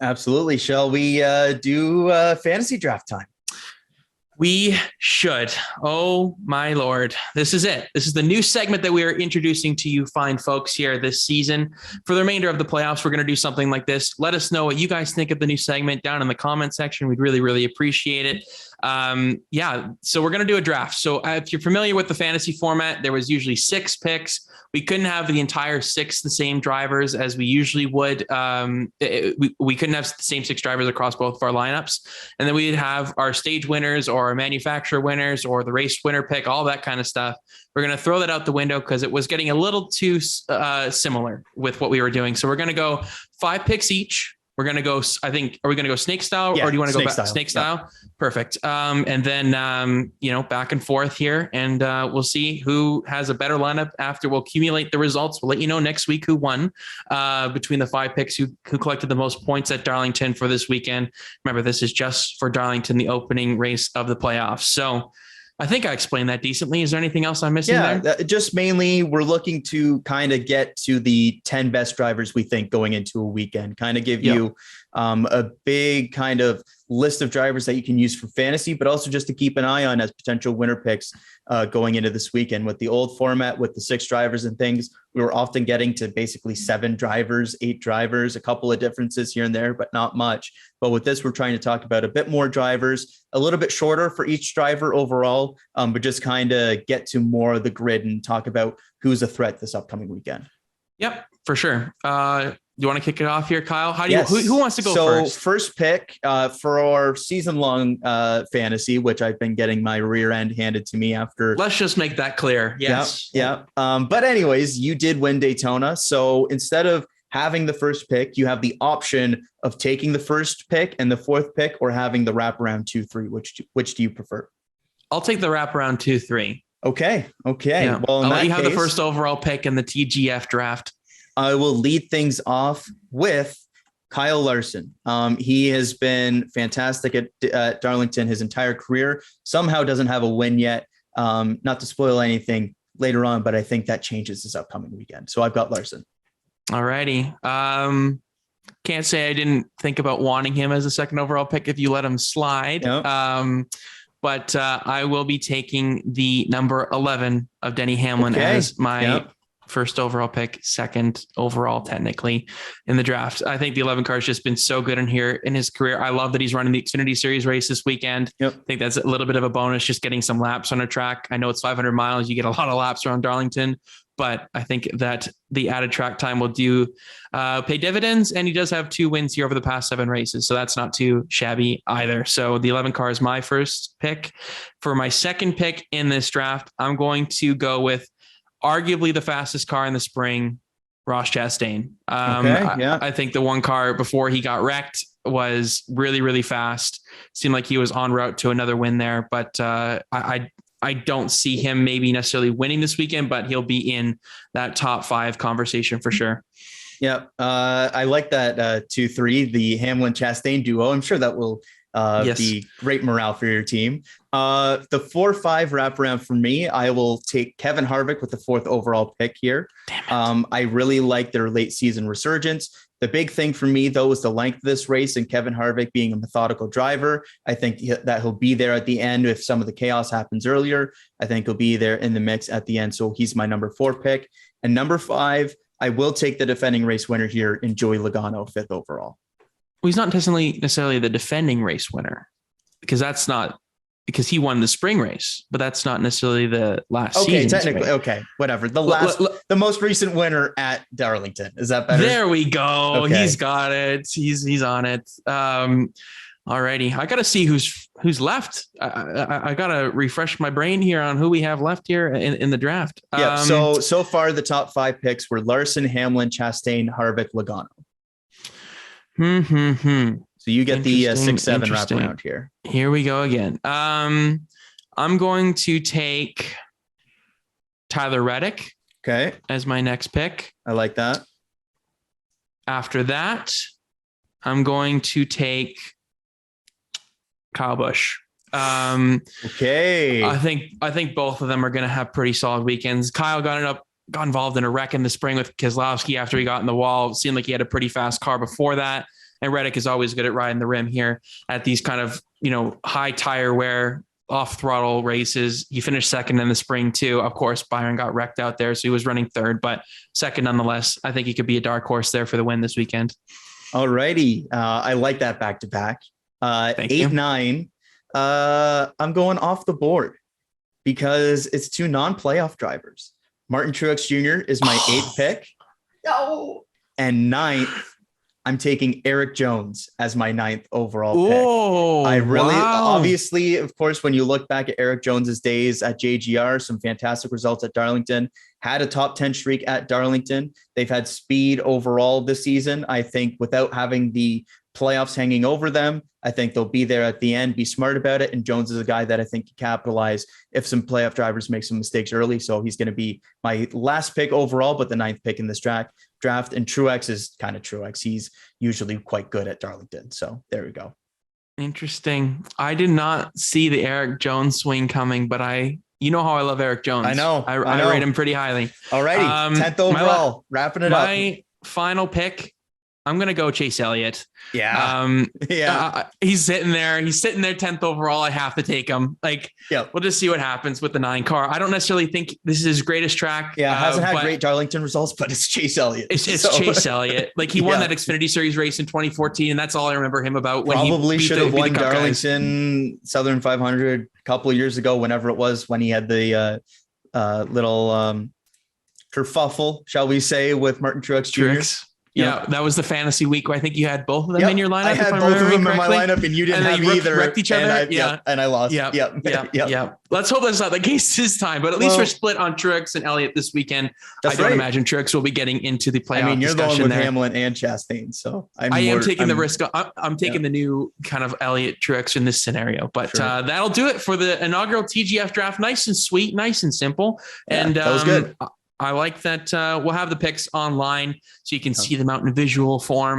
Absolutely. Shall we do fantasy draft time? We should. Oh my Lord. This is it. This is the new segment that we are introducing to you fine folks here this season. For the remainder of the playoffs, we're going to do something like this. Let us know what you guys think of the new segment down in the comment section. We'd really, really appreciate it. So we're going to do a draft. So if you're familiar with the fantasy format, there was usually 6 picks. We couldn't have the entire 6 the same drivers as we usually would. We couldn't have the same 6 drivers across both of our lineups. And then we'd have our stage winners or our manufacturer winners or the race winner pick, all that kind of stuff. We're going to throw that out the window because it was getting a little too similar with what we were doing. So we're going to go 5 picks each. We're going to go, are we going to go snake style or do you want to go back snake style? Yeah. Perfect. And then, back and forth here and we'll see who has a better lineup after we'll accumulate the results. We'll let you know next week who won between the 5 picks who collected the most points at Darlington for this weekend. Remember, this is just for Darlington, the opening race of the playoffs. So I think I explained that decently. Is there anything else I'm missing there? Just mainly we're looking to kind of get to the 10 best drivers we think going into a weekend, kind of give you a big kind of list of drivers that you can use for fantasy, but also just to keep an eye on as potential winner picks going into this weekend. With the old format, with the 6 drivers and things, we were often getting to basically 7 drivers, 8 drivers, a couple of differences here and there, but not much. But with this, we're trying to talk about a bit more drivers, a little bit shorter for each driver overall, but just kind of get to more of the grid and talk about who's a threat this upcoming weekend. Yep, for sure. You want to kick it off here, Kyle? Who wants to go first? So first pick for our season-long fantasy, which I've been getting my rear end handed to me after. Let's just make that clear. Yes. Yeah. But anyways, you did win Daytona. So instead of having the first pick, you have the option of taking the first pick and the 4th pick or having the wraparound 2-3. Which do you prefer? I'll take the wraparound 2-3. Okay. Yeah. Well, I'll let you have the first overall pick in the TGF draft. I will lead things off with Kyle Larson. He has been fantastic at Darlington his entire career. Somehow doesn't have a win yet. Not to spoil anything later on, but I think that changes this upcoming weekend. So I've got Larson. All righty. Can't say I didn't think about wanting him as a second overall pick if you let him slide. Yep. But I will be taking the number 11 of Denny Hamlin as my first overall pick, second overall technically in the draft. I think the 11 car has just been so good in his career. I love that he's running the Xfinity Series race this weekend. Yep. I think that's a little bit of a bonus, just getting some laps on a track. I know it's 500 miles. You get a lot of laps around Darlington, but I think that the added track time will pay dividends. And he does have 2 wins here over the past 7 races. So that's not too shabby either. So the 11 car is my first pick. For my second pick in this draft, I'm going to go with arguably the fastest car in the spring, Ross Chastain. I think the 1 car before he got wrecked was really, really fast. Seemed like he was en route to another win there, but I don't see him maybe necessarily winning this weekend, but he'll be in that top 5 conversation for sure. Yeah. I like that 2-3, the Hamlin Chastain duo. I'm sure that will be great morale for your team. The 4-5 wraparound for me, I will take Kevin Harvick with the 4th overall pick here. I really like their late season resurgence. The big thing for me, though, is the length of this race and Kevin Harvick being a methodical driver. I think that he'll be there at the end. If some of the chaos happens earlier, I think he'll be there in the mix at the end. So he's my number 4 pick. And number 5, I will take the defending race winner here in Joey Logano, 5th overall. Well, he's not necessarily the defending race winner because he won the spring race, but that's not necessarily the last season. Okay, technically. Race. Okay, whatever. The most recent winner at Darlington. Is that better? There we go. Okay. He's got it. He's on it. Alrighty. I got to see who's left. I got to refresh my brain here on who we have left here in the draft. Yeah. So far the top 5 picks were Larson, Hamlin, Chastain, Harvick, Logano. So you get the 6-7 wraparound here. Here we go again. I'm going to take Tyler Reddick. Okay. As my next pick. I like that. After that, I'm going to take Kyle Busch. Okay. I think both of them are going to have pretty solid weekends. Kyle got involved in a wreck in the spring with Keselowski after he got in the wall. It seemed like he had a pretty fast car before that. And Reddick is always good at riding the rim here at these kind of, high tire wear, off throttle races. He finished second in the spring too. Of course, Byron got wrecked out there, so he was running third, but second nonetheless. I think he could be a dark horse there for the win this weekend. All righty. I like that back-to-back. 8-9. I'm going off the board because it's 2 non-playoff drivers. Martin Truex Jr. is my 8th pick. No. And 9th, I'm taking Eric Jones as my 9th overall pick. Obviously, of course, when you look back at Eric Jones's days at JGR, some fantastic results at Darlington, had a top 10 streak at Darlington. They've had speed overall this season. I think without having the playoffs hanging over them, I think they'll be there at the end, be smart about it. And Jones is a guy that I think can capitalize if some playoff drivers make some mistakes early. So he's going to be my last pick overall, but the 9th pick in this draft. And Truex is kind of Truex. He's usually quite good at Darlington. So there we go. Interesting. I did not see the Eric Jones swing coming, but you know how I love Eric Jones. I know. I rate him pretty highly. All righty. 10th overall. Wrapping it up. My final pick, I'm going to go Chase Elliott. Yeah. He's sitting there 10th overall. I have to take him. We'll just see what happens with the 9 car. I don't necessarily think this is his greatest track. Yeah. Hasn't had great Darlington results, but it's Chase Elliott. It's Chase Elliott. He won that Xfinity Series race in 2014. And that's all I remember him about. When Probably should have won Darlington Southern 500 a couple of years ago, whenever it was, when he had the little kerfuffle, shall we say, with Martin Truex Jr. Yeah, that was the fantasy week where I think you had both of them in your lineup. I had both of them in my lineup, and you didn't have either. Wrecked each other. And I lost. Yeah. Let's hope that's not the case this time. But at least we're split on Truex and Elliott this weekend. I don't imagine Truex will be getting into the playoff. You're the one with Hamlin and Chastain, so I am taking the risk. I'm taking the new kind of Elliott Truex in this scenario. But that'll do it for the inaugural TGF draft. Nice and sweet, nice and simple. And that was good. I like that we'll have the picks online so you can see them out in visual form.